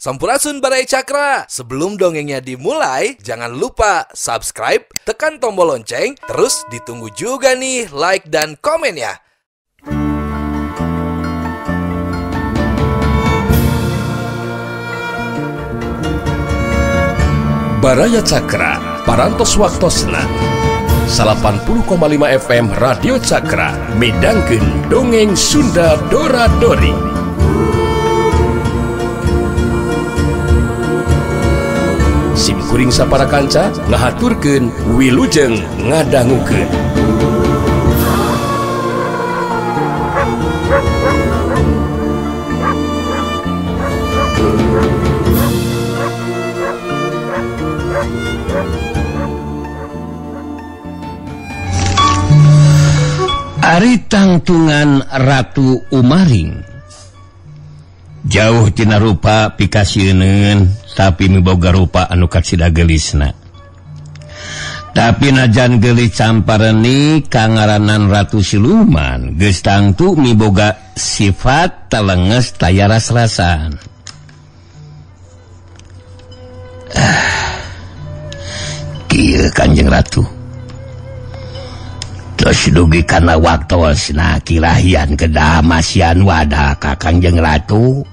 Sampurasun Barai Cakra. Sebelum dongengnya dimulai, jangan lupa subscribe, tekan tombol lonceng, terus ditunggu juga nih like dan komen ya. Baraya Cakra, parantos waktosna 80,5 FM Radio Cakra, midangkeun dongeng Sunda Dora-Dori. Simkuring sapara kanca ngahaturkeun wilujeng ngadangukeun. Ari tangtungan Ratu Umaring jauh tina rupa pikasieun tapi miboga rupa anu katsida gelisna. Tapi najan gelis campareni kangaranan Ratu Siluman geus tangtu miboga sifat talenges taya ras-rasan. Kieu Kanjeng Ratu. Terus dugi kana waktosna kirahian kedamasian wadah ka Kanjeng Ratu.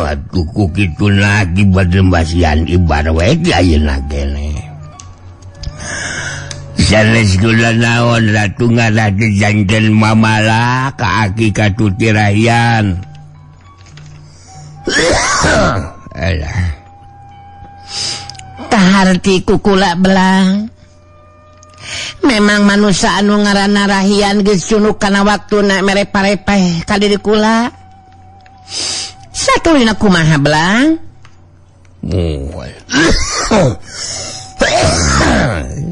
Aduh kitu lagi badembasian ibadah wae ayeuna kene. Sanes kula naon Ratu ngarate janten mamala ka aki katuti rahian. Alah. Taharti kukula belang. Memang manusia anu ngaranna rahian geus cunuk kana waktuna mere parepeh ka diri kula. Satulina kumaha belang?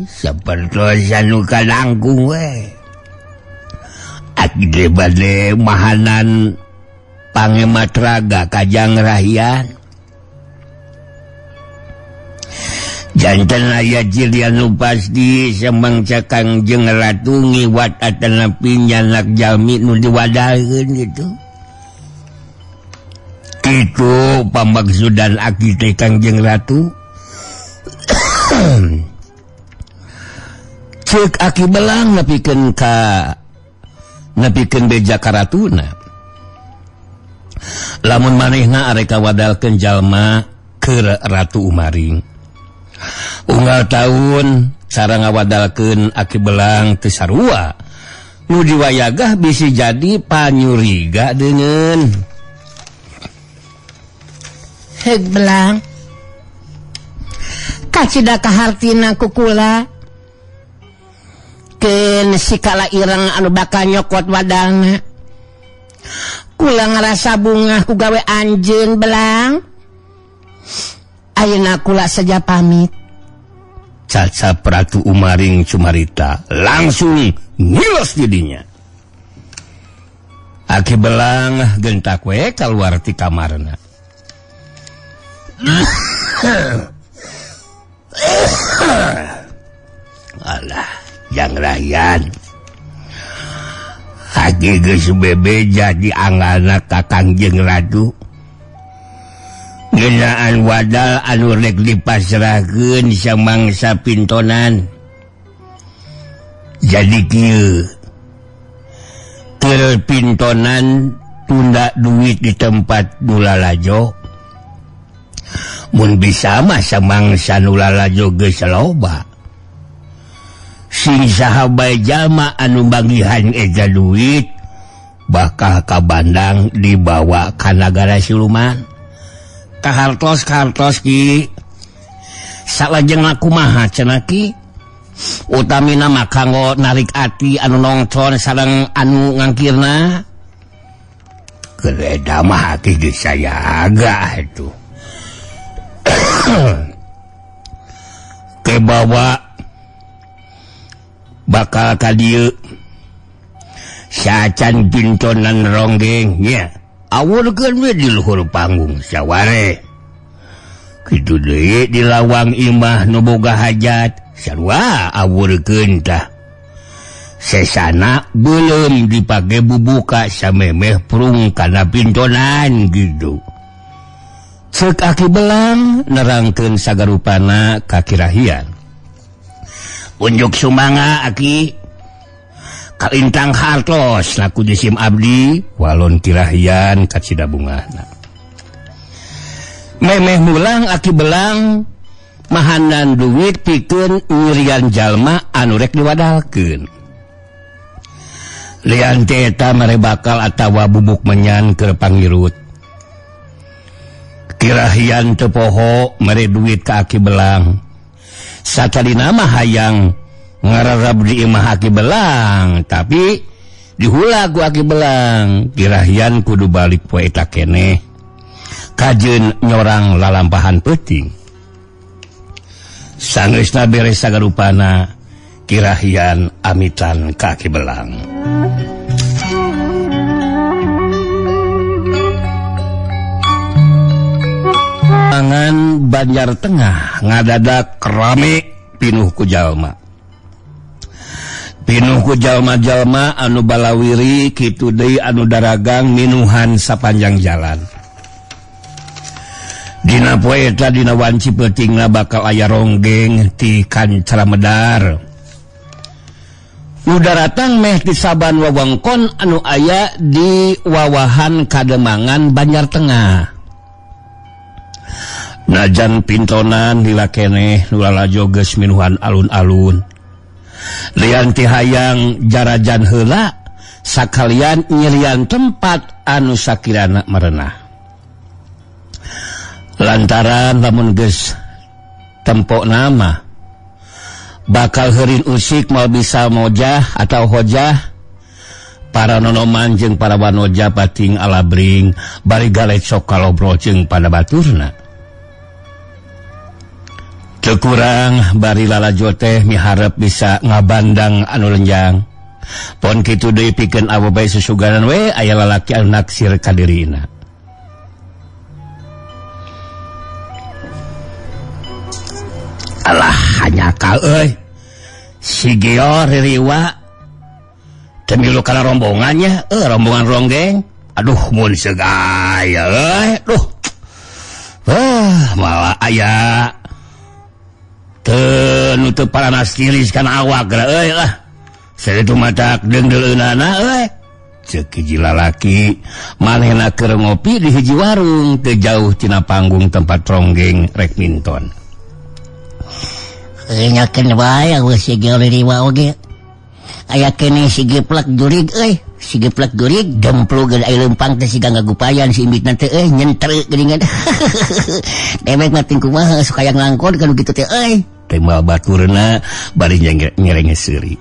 Sapertos anu kadangkung we. Aki bade mahanan pangemat raga kajang rahian. Jantan aya jilian nu pasti semangca Kangjeng Ratu ngiwat atanapi nyanak jalmi nu diwadaheun gitu. Kitu pamaksudan aki teh Kangjeng Ratu. Ceuk aki belang nepikeun beja ka ratuna. Lamun manehna arek kawadalkeun jalma keur Ratu Umaring. Unggal tahun sareng ngawadalkeun aki belang teu sarua nu diwayagah bisi jadi panyuriga deungeun. Heug belang kacida kahartina kukula keun sikala ireng anu bakal nyokot wadalna. Kula ngarasa bungah ku gawe anjeun belang. Ayeuna kula saja pamit. Cacap Ratu Umaring cumarita langsung ngilos didinya. Aki belang gentak we kaluar ti kamarna. Alah, jang rahian. Aki geus bebe jadi anggana ka Kangjeng Ratu. Ngeunaan wadal anu rek dipasrahkeun samangsa pintonan. Jadi kieu. Keur pintonan tunda duit di tempat nu lalajo. Mun bisa mah samangsa nu lalajo geus loba. Sing saha bae jalma anu bagihan eta duit bakal ka Bandang dibawa ka nagara Siluman. Kahartos ki salajeng kumaha cenah ki utamina mah kanggo narik ati anu nongton sareng anu ngangkirna. Gereda mah hati geus sayaga atuh. Ke bawa bakal ka dieu sacan pintonan ronggeng nya. Awurkeun we di luhur panggung saware. Kitu deui di lawang imah nu boga hajat sarua awurkeun tah. sesana belum dipakai bubuka samemeh prung kana pintonan gitu. Cek Aki Belang nerangkeun sagarupana ka Kirahian. Unjuk sumanga Aki kalintang hartos laku jisim abdi walon Kirahian ka Cidabungahna. Memeh mulang Aki Belang mahanan duit pikeun nyirian jalma anu rek diwadalkeun. Lian eta mere bakal atawa bubuk menyan keur pangirut. Kirahian teu poho mere duit ka Aki Belang. Satadina mah hayang ngararab di imah Aki Belang, tapi dihulag ku Aki Belang. Kirahian kudu balik poe eta keneh. Kajeun nyorang lalampahan peuting. Sanggeusna beres sagarupana, Kirahian amitan ka Aki Belang. Angan Banjar Tengah ngadadak rame pinuh ku jalma. Pinuh ku jalma-jalma anu balawiri kitu deui anu daragang minuhan sapanjang jalan. Dina poe eta dina wanci peutingna bakal aya ronggeng ti Kancara Medar. Nu daratang meh ti saban wewengkon anu aya di wawahan Kademangan Banjar Tengah. Najan pintonan lila keneh nu lalajo geus minuhan alun-alun. Lian ti hayang jarajan heula sakalian nyirian tempat anu sakirana marenah. Lantaran lamun geus tempo nama bakal heurin usik mau bisa mojah atau hojah para nonoman jeung para wanoja pating alabring bari galecok kalobro jeung pada baturna. Teu kurang bari lalajo teh miharep bisa ngabandang anu lenjang. Pon kitu deui pikeun awewe bae susuganan we aya lalaki anu naksir ka dirina. Alah hanyakal euy. Si Geo ririwa teu milu kana rombongannya, rombongan ronggeng. Aduh mun segaya euy. Duh. Malah aya teu nu teu paranas tiris kana awak euy lah. Saeutu matak deungdeuleunnana euy. Ceuk hiji lalaki manehna keur ngopi di hiji warung teu jauh tina panggung tempat ronggeng rek minton. Nyakeun wae aweus si Ririwa oge. Aya keneh si Geplak jurig euy, si Geplak jurig demplug aya leumpang teh siga ngagupayan si imitna teh euy nyentre geuningan. Dewek mah ting kumaha sok hayang langkon kanu kitu teh euy. Teh moal baturna bari nyerenge seuri.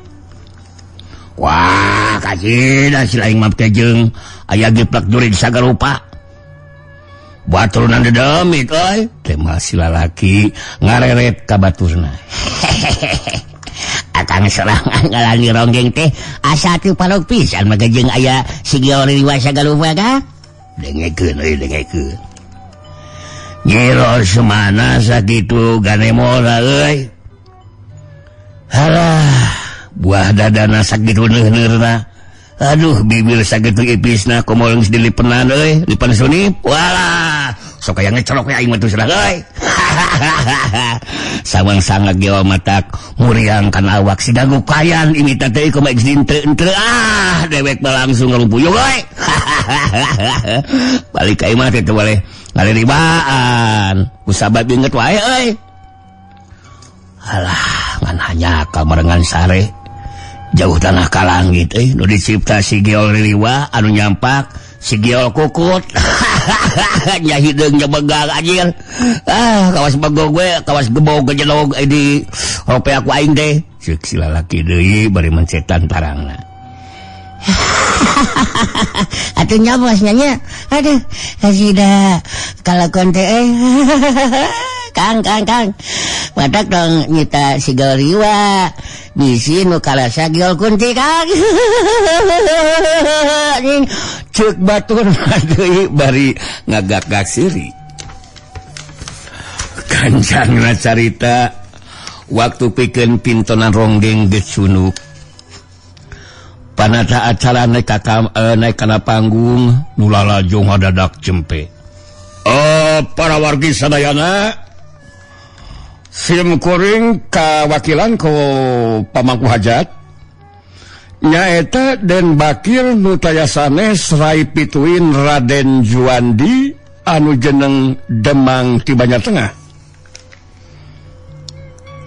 Wah, kajina si laing mah teh jeung aya Geplak jurig sagarupa. Baturunan dedemit euy. Teh mah si lalaki ngareret ka baturna. Akang sorangan ngalani ronggeng teh asa teu palog pisan mah jeung aya si Geo Ririwa sagalupa ka. Dengekeun euy dengekeun. Nyiro semana sakitu ganemora euy. Halah, buah dadana sakitu neuh-neuhna. Aduh bibir sakitu ipisna komo geus dilipenan euy, lipan sunip. Walah, sok aya ngecolok we aing mah teu sareng euy. Sawang-sanga Geo matak muriang kana awak si gagupayan imita teh kumaha geus dientre-entre dewek mah langsung ngalumpuyung euy. Balik ka imah teh teu boleh ngaliribaan. Kusabab inget wae euy. Alah, ngan hanya kamarengan sare. Jauh tanah ka langit nu dicipta si Geo Ririwa anu nyampak si Geo Kukut. Nya hideung nya begang anjir. Kawas bagog we, kawas gebog gejelog di hope aku aing teh. Ceuk si lalaki deui bari mencetan tarangna. Atuh nya bos nya. Aduh, hasida kalakon teh Kang. Matak dong nyita si Geo Ririwa. Bisi nu kalasa Geo Kunti Kang. Ceuk batur deui bari ngagak-gak siri. Kancangna carita waktu pikeun pintonan ronggeng geus sunuk. panata acara naik kana panggung Nulalajo ngadadak cempe. Para wargi sadayana simkuring kawakilan ku pamangku hajat nyaeta Den Bakir nu tayasanes rai pituin Raden Juandi anu jeneng Demang ti Banjar Tengah.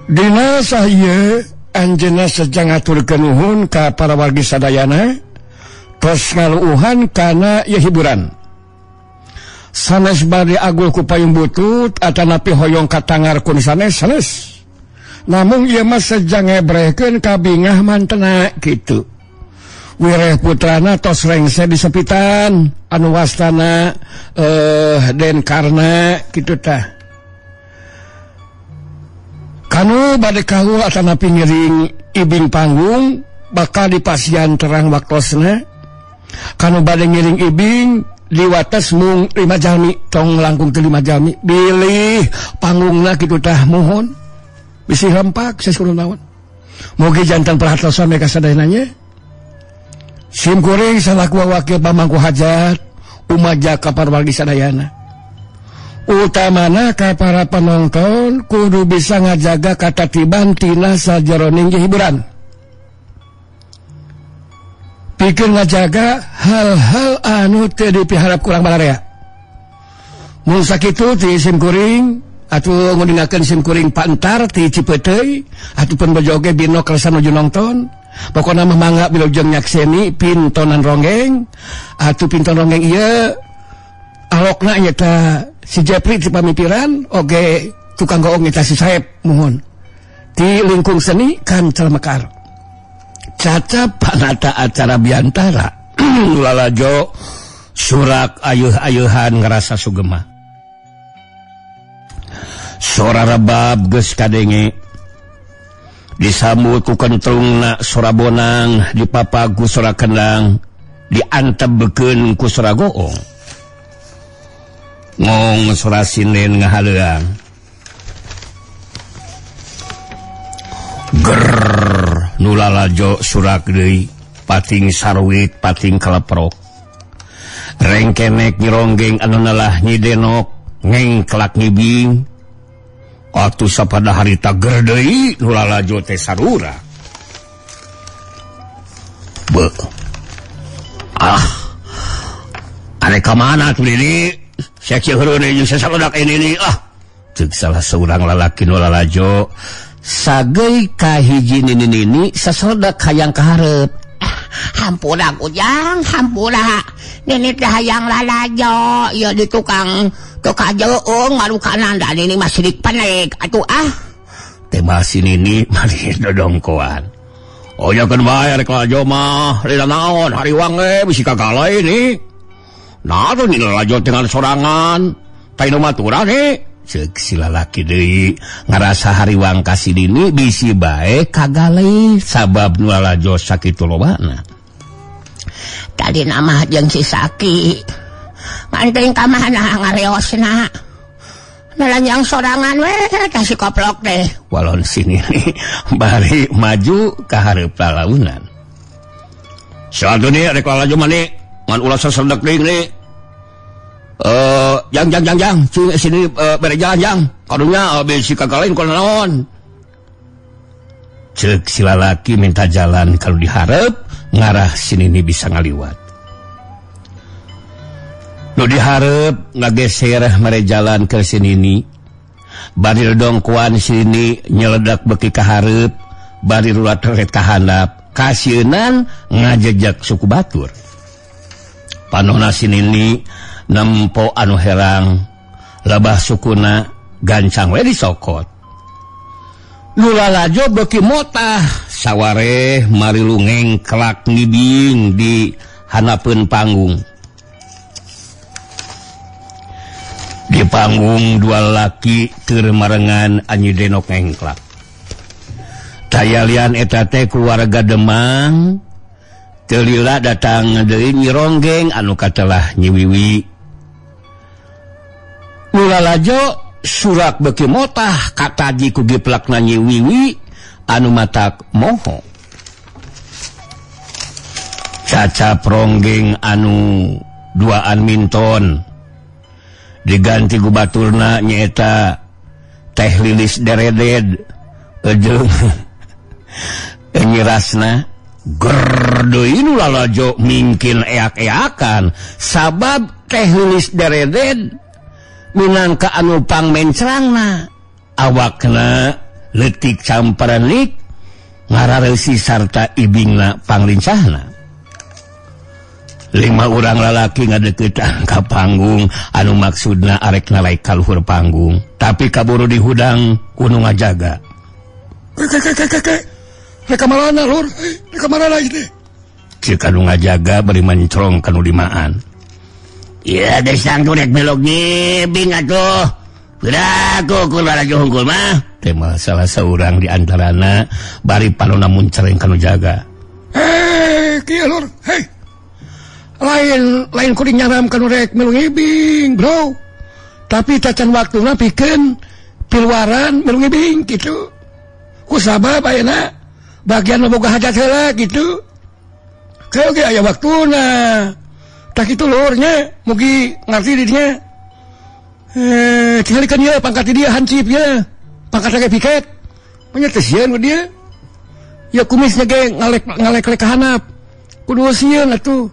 Dina sahieu anjeunna sejang ngaturkeun nuhun ka para wargi sadayana tos ngaluuhan kana ieu hiburan. Sanes bade agul ku payung butut atanapi hoyong katangarkun sanes. Namun ieu mah sejang ngebrehkeun ka bingah mantena kitu. Wireh putrana tos rengse di sepitan anu wastana Den Karna kitu tah. Kanu bade kahu atanapi ngiring ibing panggung bakal dipasian terang waktosna. Kanu bade ngiring ibing liwates mung 5 jalmi tong langkung ke 5 jalmi bilih panggungna kitu tah mohon bisi rempak sasulun naon mugi jantan perhatosan mereka sadayananya simkuring salaku wakil pamangku hajat umaja ka para wargi sadayana utamana ka para penonton kudu bisa ngajaga katatiban tina sajeroning hiburan pikir ngajaga hal-hal anu teu dipiharap kurang balarea. Mun sakitu ti simkuring atuh nguninggakeun simkuring pantar ti Cipeuteui atuh bojoge bino kerasa nuju nongton. Pokona mah mangga bilujeng nyakseni pintonan ronggeng atuh pinton ronggeng ieu alokna nyata si Jepri ti pamipiran oge tukang goong nyata si Saeb muhun. Ti lingkung seni Kancel Mekar. Caca panata acara biantara Nulalajo surak ayuh-ayuhan ngerasa sugema. Sora rebab geus kadenge disambut ku kentrungna sora bonang dipapag ku sora kendang diantebkeun ku sora goong. Ngong sora sinden ngahaleuang. Nulalajo surak deui pating sarwit pating kaleprok rengkenek nyironggeng anu nalah nyidenok ngengklak ngibing atuh sapada harita ger deui Nulalajo teh sarura ane ka mana tuh ini sak heureun jeung sasaludak ini ceuk salah seurang lalaki Nulalajo sagei kahiji nini sasaludak hayang kaharep. Hampura Kujang, hampura. Nini teh hayang Lalajo, ieu di tukang jeung marukanan da nini masih dipanek atuh teh masih nini mari dodongkoan. Oyakeun bae rek Lalajo mah, rida naon hariwang bisi kagala ini. Nah tuh nini Lalajo dengan sorangan, tainu maturan ceuk si lalaki deui ngarasa hariwang kasih dini bisi bae kagale sabab Nulalajo sakitu lobana. Tadi nama jeung si Saki manteng ka mana ngareosna nalanjang sorangan we tah si koplok teh walon sini bari maju ka hareup lalaunan. Saadeu rek Lalajo mani ngan ulah sasedek deui ni. Jang, sini bere jalan jang, kadunya bisi kagalain kalau naon. Ceuk si lalaki minta jalan kalau diharap ngarah sini ini bisa ngaliwat. Nu diharap ngageser mere jalan ke sini ini. Bari dongkuan sini nyeledak beki ka hareup, bari rulat ret ka handap, kasieunnan ngajejak suku batur. Panonna sini ini nempo anu herang labah sukuna gancang we disokot. Nulalajo beuki motah saware marilu ngengklak ngibing di hanapeun panggung. Di panggung dua laki keur marengan anyi denok ngengklak. Tayalian eta teh keluarga Demang teu lila datang deui nyironggeng anu katelah nyiwiwi. Nulalajo surak beuki motah kataji ku giplakna Nyi Wiwi anu matak moho. caca pronggeng anu duaan minton diganti ku baturna nyaeta Teh Lilis Dereded jeung nyirasna gerdeui nu lalajo mingkin eak-eakan sabab Teh Lilis Dereded minangka anu pangmencrangna awakna leutik camparanik ngarareusi sarta ibingna panglincahna. 5 urang lalaki ngadeukeutan ka panggung anu maksudna arek nalai ka luhur panggung tapi kaburu dihudang kudu ngajaga. Rek kamarana lur, rek kamarana ieu teh. Ceuk anu ngajaga bari mencrong kanu dimaan. Ieu geus tangtu rek belok ngibing atuh. Piraku ku lalajo hungkul mah. Teh mah salah saurang di antarana bari panonna muncereng kanu jaga. Kieu lur, hei. Lain kuring nyaram kanu rek melu ngibing, bro. Tapi tacan waktuna pikeun piluaran melu ngibing kitu. Ku sabab ayeuna bagian boga hajat heula gitu. Keu ge aya waktuna. Tak kitu lur nya, mugi ngarti di dinya. Tingalikeun ieu pangkat dia hansip ye. Pangkat ge piket. Nya teh sieun ku dia. Ya kumisnya ge ngalek-ngalek ka handap. Kudu sieun atuh.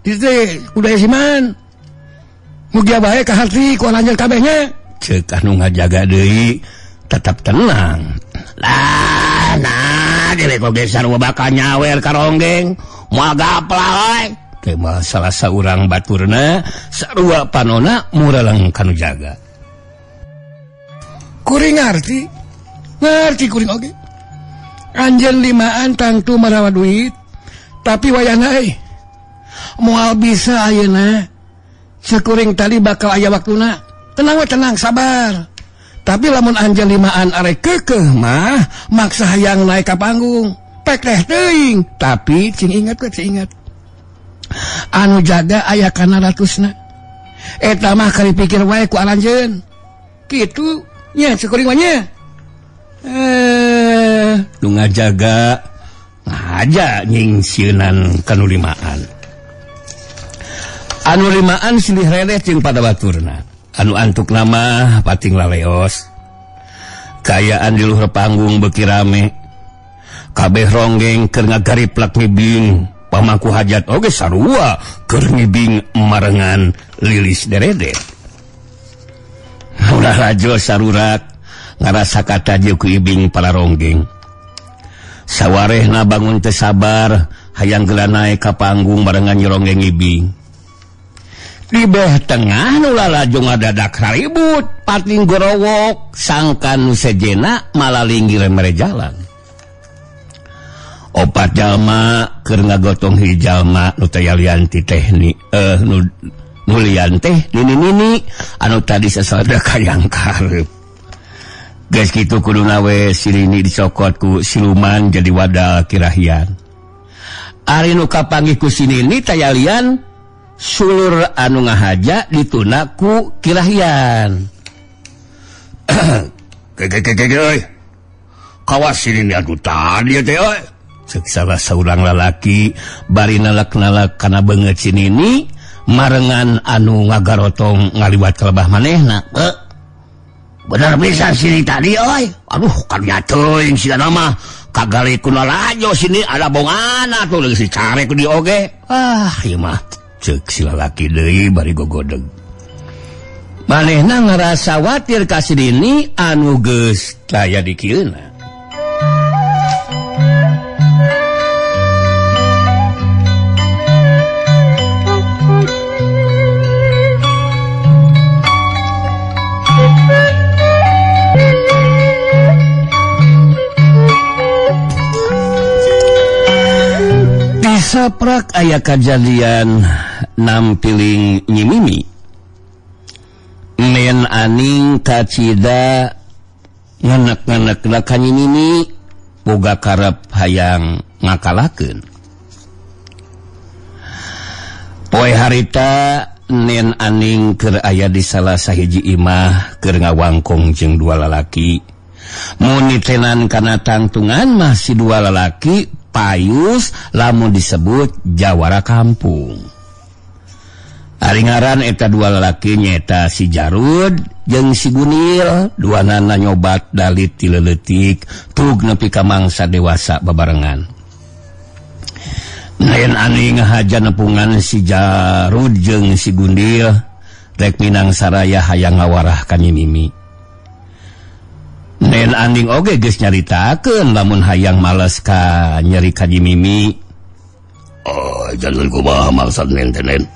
Itu kudu siman. Mugi bae ka harti ku lanjut kabehnya. Ceuk anu ngajaga deui tetap tenang. Nah, dewe kok geus sarua bakal nyawer ka ronggeng. Moal gaplah we. Teh mah salah saurang baturna sarua panonna mureleng kanu jaga. Kuring ngarti kuring oge. Anjeun limaan tangtu marawa duit, tapi wayahna moal bisa ayeuna sakuring tadi bakal aya waktuna. Tenang sabar. Tapi lamun anjeun limaan arek keukeuh mah maksa hayang naik ka panggung. Pek teh teuing, tapi cing ingat. Anu jaga aya kana ratusna. Eta mah kari pikir wae ku aranjeun. Kitu nya sakuring mah nya. Nu ngajaga ngaja nyingsieunan kanu limaan. Anu limaan silih releh jeung pada baturna. Anu antuk nama pating laleos. Kayaan di luhur panggung beuki rame. Kabeh ronggeng keur ngagariplak ngibing. Pamangku hajat oge sarua keur ngibing marengan Lilis Dereded. Ulah rajo sarurak ngarasa kata jeung ku ibing para ronggeng. Sawarehna bangun teu sabar hayang geula naek ka panggung barengan nyeronggeng ibing. Di beh tengah nu lalajo ngadadak ribut pating gorowok sangkan nu sejena malah linggir mere jalan. Opat jalma keur ngagotong hiji jalma nu teh lian ti teh nu lian teh nini anu tadi sasada kayang karep. Geus kitu kuduna we silini dicokot ku siluman jadi wadal kirahian. Ari nu kapanggih ku sinini taya lian sulur anu ngahaja dituna ku kirahian. Euy. Kawas ini anu tadi teh euy. Ceuk salah saurang lalaki bari nalak-nalak kana beungeut sinini marengan anu ngagarotong ngaliwat ka lebah manehna. Bener bisa sini tadi euy. Aduh karunya teuing sigana mah kagali ku lalajo sini ada bongana tuh geus dicare ku di oge. Ieu mah ceuk si lalaki deui bari gogodeg. Manehna ngarasa watir ka sidini anu geus daya di kieuna. Saprak aya kajadian nampiling nyimimi men aning kacida nganak-nganakna ka nyimimi boga karep hayang ngakalakeun. Poe harita nen aning keur aya di salah sahiji imah keur ngawangkong jeung dua lalaki. Mun nitenan kana tangtungan mah si dua lalaki payus lamun disebut jawara kampung. Ari ngaran eta dua lalaki nyeta si Jarud jeung si Gunil, duanana nyobat dalit ti leuletik tug nepi ka mangsa dewasa babarengan. Nayan ani ngahaja nepungan si Jarud jeung si Gunil rek minang saraya hayang ngawarah ka Nyi Mimi. Nayan anding oge geus nyaritakeun lamun hayang males ka nyeri ka Nyi Mimi. Jangan kumaha maksud nenten.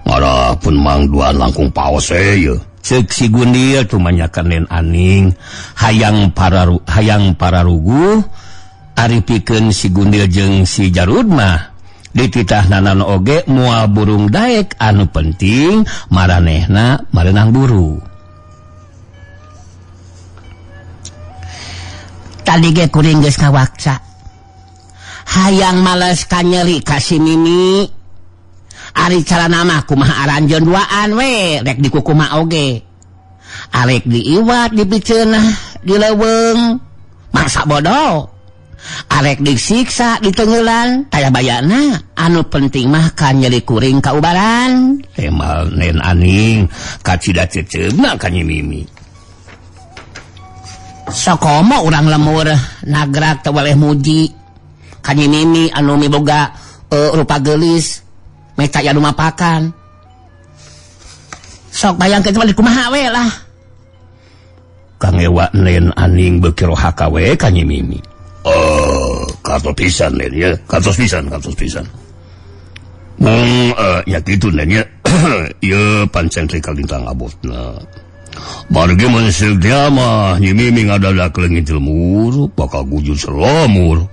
Marah pun mang duaan langkung paos ya. Cek si Gunil tumanyakan nen aning hayang pararugu ari pikeun si Gunil jeung si Jarud mah dititahnanan oge moal burung daek anu penting maranehna marenang buru. Tadi ge kuring geus kawaksa hayang males ka nyeri ka si Mimi. Ari cara nama kumaha aranjeun duaan we rek dikukuma oge. Arek diiwat dipiceunah dileuweung masa bodoh. Arek disiksa ditengelan taya bayana anu penting mah kan nyeri kuring kaubaran. Temal nen aning kacida ceceubna ka Nyi Mimi. Sakomo urang lemur nagrak teu waleh muji ka Nyi Mimi anu miboga rupa geulis. Meta ya rumah pakan. Sok bayangkeun teh kumaha we lah. Kang ewa nen aning beuki rohaka we ka Nyi Mimi. Kartos pisan nen ya, kartos pisan. Ya kitu nen ya. Ieu pancen teh kalintang abotna. Margi mun sedia mah Nyi Mimi ngadadak leungit ilmu bakal gujud selamur.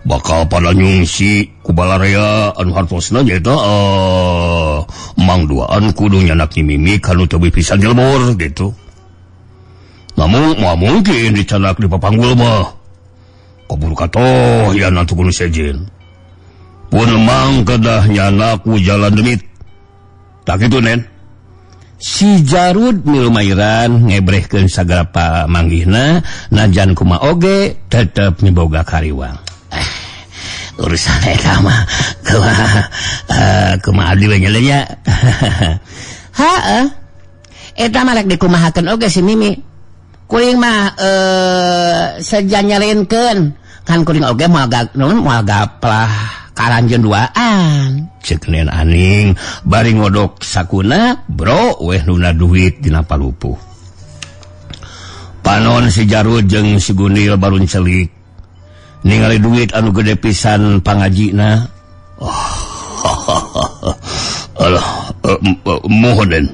Bakal pada nyungsi ku balarea anu hartosna nyaeta mang duaan kudu nyanak Nyi Mimi kanu teu pisan jelmur gitu. Namun mungkin dicanak di papanggul mah kaburu katoh ya nanti kudu sejen. Pun mang kedah nyanak ku jalan demit. Tak kitu nen. Si Jarud milumairan ngebrehkeun sagala pamanggihna najan kumaha oge tetep miboga kariwang. Urusan eta mah kumaha abdi we nya. Heuh. Eta mah rek dikumahakeun oge si Mimi. Kuring mah saja nyarenkeun kan kuring oge moal gaplah karanjeun duaan. Cek nen aning bari ngodok sakuna bro weh nuna duit dina palupuh. Panon si Jarud jeung si Gunil barun celik ningali duit anu gede pisan pangajina. Alah, mohon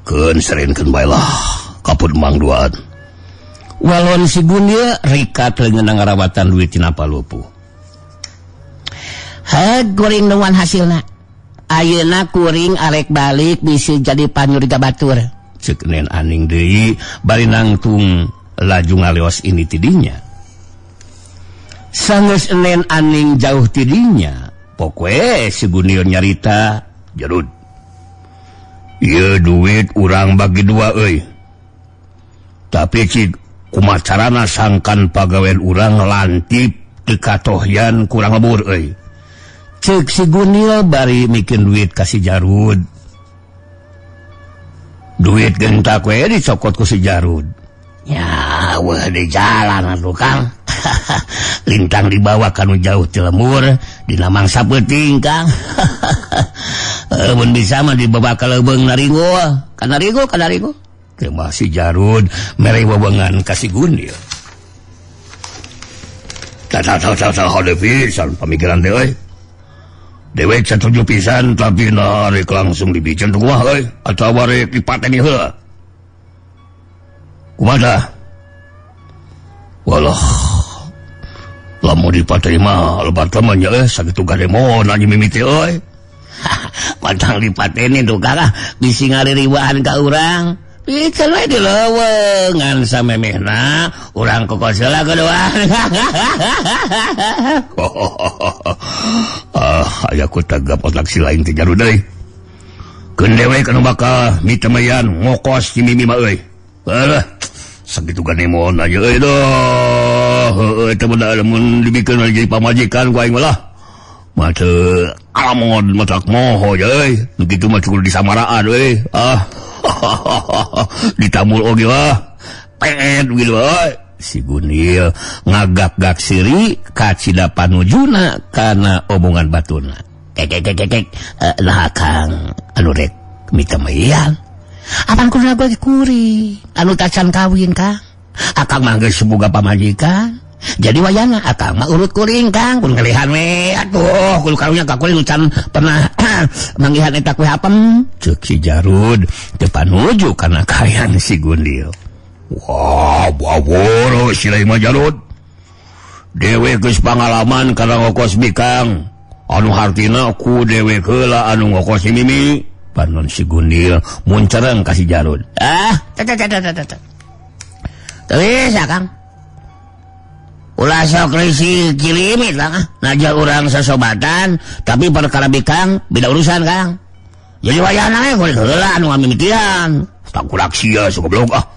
keun serenkeun bae lah kaput mang duaan. Walon si Gunil rikat leungeun ngarawatan duit tina palupuh. Kuring nuan hasilna. Ayeuna kuring arek balik bisi jadi panyuriga batur. Cek nen aning deui bari nangtung laju ngaleos ini tidinya. Sanggeus nen aning jauh tidinya, pokoe si Gunil nyarita, Jarud. Ieu duit urang bagi dua euy. Tapi cik kumaha carana sangkan pagawean urang lantip teu katohyan kurang lebur euy. Cek si Gunil bari mikeun duit ka si Jarud. Duit gentak we dicokot ku si Jarud. Ya, weh di jalan atuh Kang. Lintang dibawa kanu jauh ti lemur dina mangsa peuting Kang. Mun bisa mah dibawa ka leubeung Naringo. Ka Naringo. Teu mah si Jarud mere wewengan ka si Gunil. Tah hade pisan pamikiran teh euy. Dewek setuju pisan tapi rek langsung dibijen teu kumaha euy atawa rek dipateni heula. Kumaha? Walah. Lamun dipateni mah lebat mah nya sakitu gade mona Nyi Mimi teh euy. Pantang dipateni tuh Kang bisi ngaririwaan ka urang. Pikeun we dileuweungan samemehna urang kokos heula kuduan. Aya ku tagap otak si lain teh Jarud deui. Keun dewe kanu bakal mitemayan ngokos Nyi Mimi mah euy. Alah, sakitu gade mona nya euy doh. Eta bener mun dibikeun jadi pamajikan ku aing lah. Mate alamon matak moho euy. Nu kitu mah cukup disamaraan we. Ditamul oge lah. Pet gitu euy. Si Gunil ngagak-gak siri ka cida panujuna kana omongan batuna. Kek lah Kang anu rek mita meuyan. Apan kudu gue kuri anu tacan kawin Kang. Akang mah geus boga pamajikan. Jadi wayana akang mah urut kuring Kang kun ngalihan we atuh kudu karunya ka kuring can pernah manggihan eta kue apem ceuk si Jarud teu panuju kana kayan si Gundil. Wah baworo si lain mah Jarud dewe geus pangalaman kana ngokos Bikang anu hartina ku dewe heula anu ngokos si Mimi panon si Gundil mun cereng ka si Jarud. Teuis Kang ulah sok risi cilimit lah naja urang sasobatan tapi perkara Bikang beda urusan Kang. Jadi wayana we kudu heula anu ngamimitian tak kurak sia goblok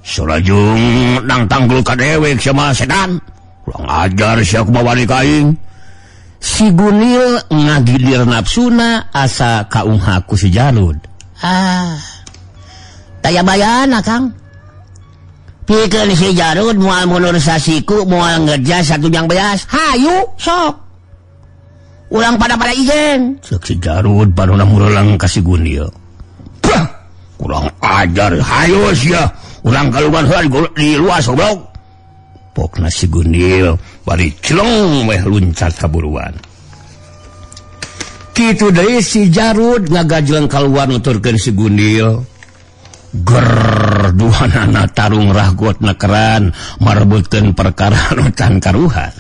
Surajung nang tanggul ka dewek sama setan kurang ajar sia kumaha ka aing. Si Gunil ngagilir nafsuna asa kaungha ku si Jarud. Taya bayana Kang. Pikeun si Jarud moal mundur sasiku moal ngerja satu jang beas. Hayu sok. Ulang pada ijen. Cek si Jarud panona murelang ka si Gunil. Kurang ajar hayu sia. Ulang kaluman heula di luas goblok. Pokna si Gunil bari celong weh luncat kaburuan. Kitu deui si Jarud ngagajleung kaluar nuturkeun si Gunil. Ger duanana tarung rahgot nekeran marebutkeun perkara anu can karuhan.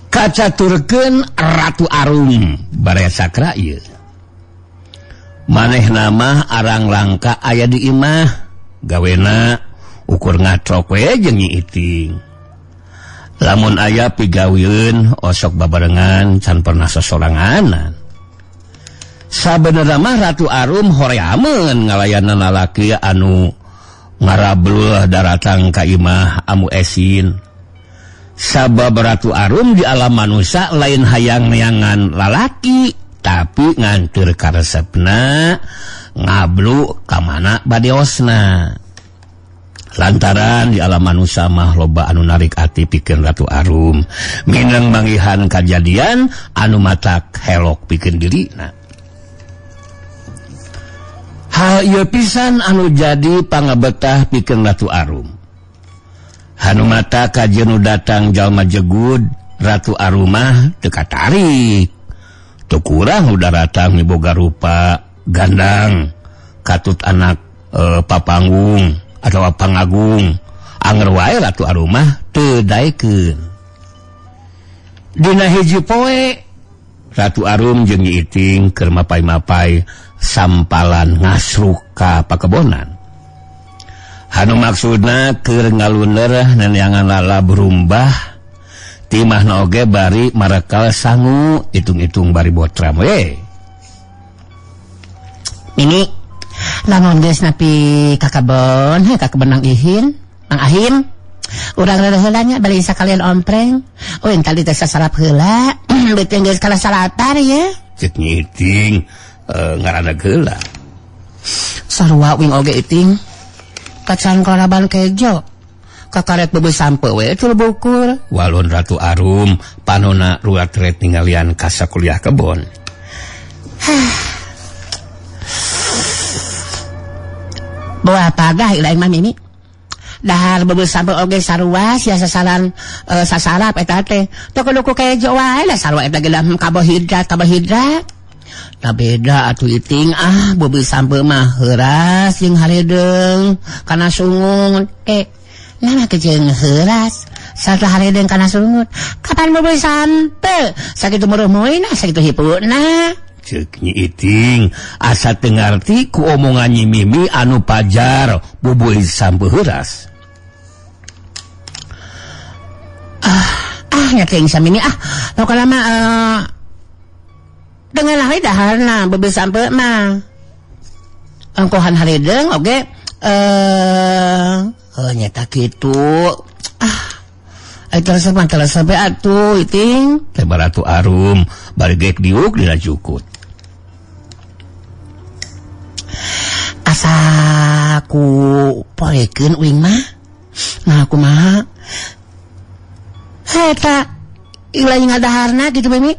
Kacaturkeun Ratu Arum barea sakra ieu. Manehna mah arang langka aya di imah gawena ukur ngacok we jeung Nyi Iting. Lamun aya pigawieun osok babarengan can pernah sosoranganan. Sabenerna mah Ratu Arum horeameun ngalayanan lalaki anu ngarablul daratang ka imah amu esin. Sabab Ratu Arum di alam manusia lain hayang neangan lalaki tapi ngantur karesepna ngablu ka mana badeosna. Lantaran di alam manusia mah loba anu narik ati pikeun Ratu Arum minang manggihan kajadian anu matak helok pikeun dirina. Hal ieu pisan anu jadi pangabetah pikeun Ratu Arum. Hanu mata kajeun nu datang jalma jegud Ratu Arum mah teu katarik. Teu kurang udah datang miboga rupa gandang katut anak papanggung atau pangagung anger wae Ratu Arum mah teu daekeun. Dina hiji poe Ratu Arum jeung Nyi Iting keur mapai-mapai sampalan ngasruk ka pakebonan. Hanu maksudna keur ngaluner neneangan lala berumbah timahna oge bari marekal sangu itung-itung bari botram we. Ini lamun geus nepi ka kebon nang Ihin, Mang Ahim. Urang rada heula nya bari sakalian ompreng. Oh entar teh sasarap heula. Beuteung geus kala salatar ya. Cek Nyi Iting ngarana heula. Sarua wing oge Iting. Kacan kalaban kejo. Kakaret beubeus sampe we teu bukur. Walun Ratu Arum panona ruat-ret ningalian ka sakuliah kebon. Bawa pagah ilaing mah Mimi. Dahar beubeus sampe oge sarua sia sasaran sasarap eta teh. Teu kudu ku kejo wae lah sarua eta ge karbohidrat. Da beda atuh Iting beubeus sampe mah heuras jeung haredeung kana sungut. Nama kejeung heuras sarta haredeung kana sungut. Kapan beubeus sampe? Sakitu meureun moina sakitu hipuna. Ceuk Nyi Iting asa teu ngarti ku omongan Nyi Mimi anu pajar beubeus sampe heuras. Nya teuing samini lokala mah dengan hari daharna beubeus sampe mah angkohan haredeung oge nyata kitu Teresep atuh iting. Tebar Ratu Arum bari geuk diuk dina jukut. Asa ku porekeun uing mah. Nah kumaha? Eta ilaing ngadaharna gitu Mimi.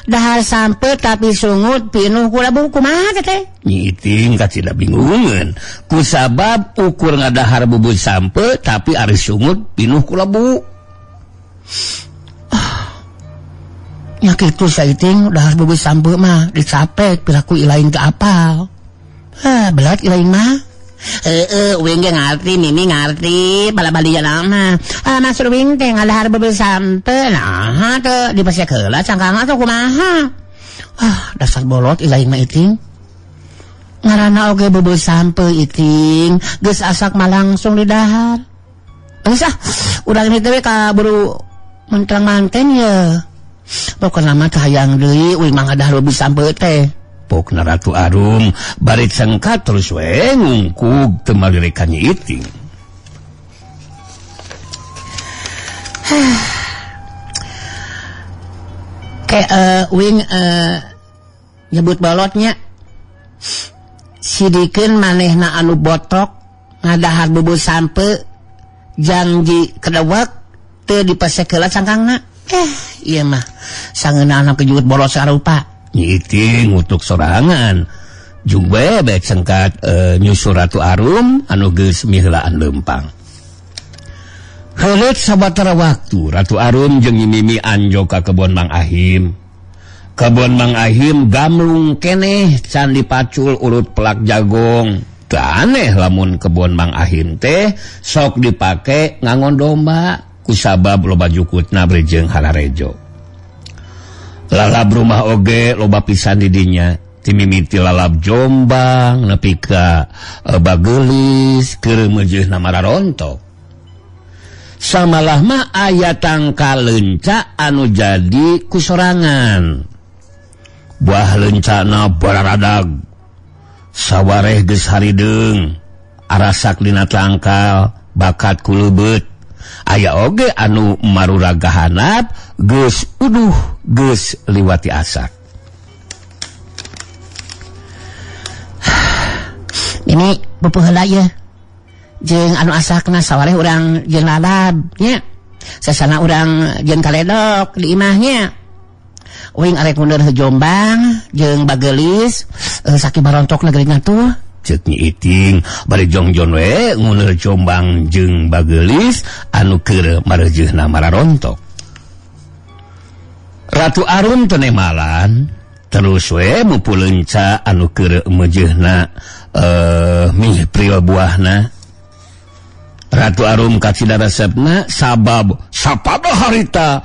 Dahar sampe tapi sungut pinuh ku labu kumaha teh? Nyi Iting kacida bingungan. Kusabab ukur ngadahar bubut sampe tapi ari sungut pinuh ku labu. Nya kitu sa Iting dahar bubut sampe mah dicapek piraku ilaing teu apal. Belat ilaing mah. Uing ge ngarti, Mimi ngarti, bala-balian mah. Maksud uing teh ngadahar bubut sampe, nah teu dipasek heula cangkang atuh kumaha. Dasar bolot ilaing mah Iting. Ngaranna oge bubut sampe Iting, geus asak mah langsung didahar. Geus urang ini teh kaburu menterang manten ya. Pokona mah hayang deui uing mah ngadahar bubut sampe teh. Pokna Ratu Arum bari cengkat terus we ngungkug teu malirikan Nyi Iting. Uing nyebut bolotnya sidikeun manehna anu botok ngadahar bubut sampe janji kedewek teu dipasek heula cangkangna. Ieu mah sangeuna anu kejuut bolos sarupa. Nyi Iting ngutuk sorangan jung bebek cengkat nyusul Ratu Arum anu geus miheulaan lempang. Heuleut sabatara waktu Ratu Arum jeung Nyi Mimi anjo ka kebon Mang Ahim. Kebon Mang Ahim gamlung keneh can dipacul urut pelak jagong. Teu aneh lamun kebon Mang Ahim teh sok dipake ngangon domba kusabab loba jukutna berejeung hararejo. Lalab rumah oge loba pisan di dinya. Ti mimiti lalab Jombang nepi ka Bagelis keur meujeuhna Mararontok. Samalah mah aya tangka leunca anu jadi kusorangan. Buah leuncana bararadag. Sawareh geus harideung. Arasak dina tangkal bakat ku leubeut. Aya oge anu maruraga hanap geus geus liwati asak. Ini pupuh heula ye. Jeung anu asakna sawareh urang jeung lalab nya. Sasana urang jeung kaledok di imahnya. Uing arek mundur ke Jombang jeung Bagelis saking Barontok negerina tuh. Ceuk Nyi Iting bari jongjon we nguneur Jombang jeung Bagelis anu keur mareujeunna Mararontok. Ratu Arum teu nemalan terus we mupu leunca anu keur meujeuhna mih priel buahna. Ratu Arum kacida resepna sabab sapada harita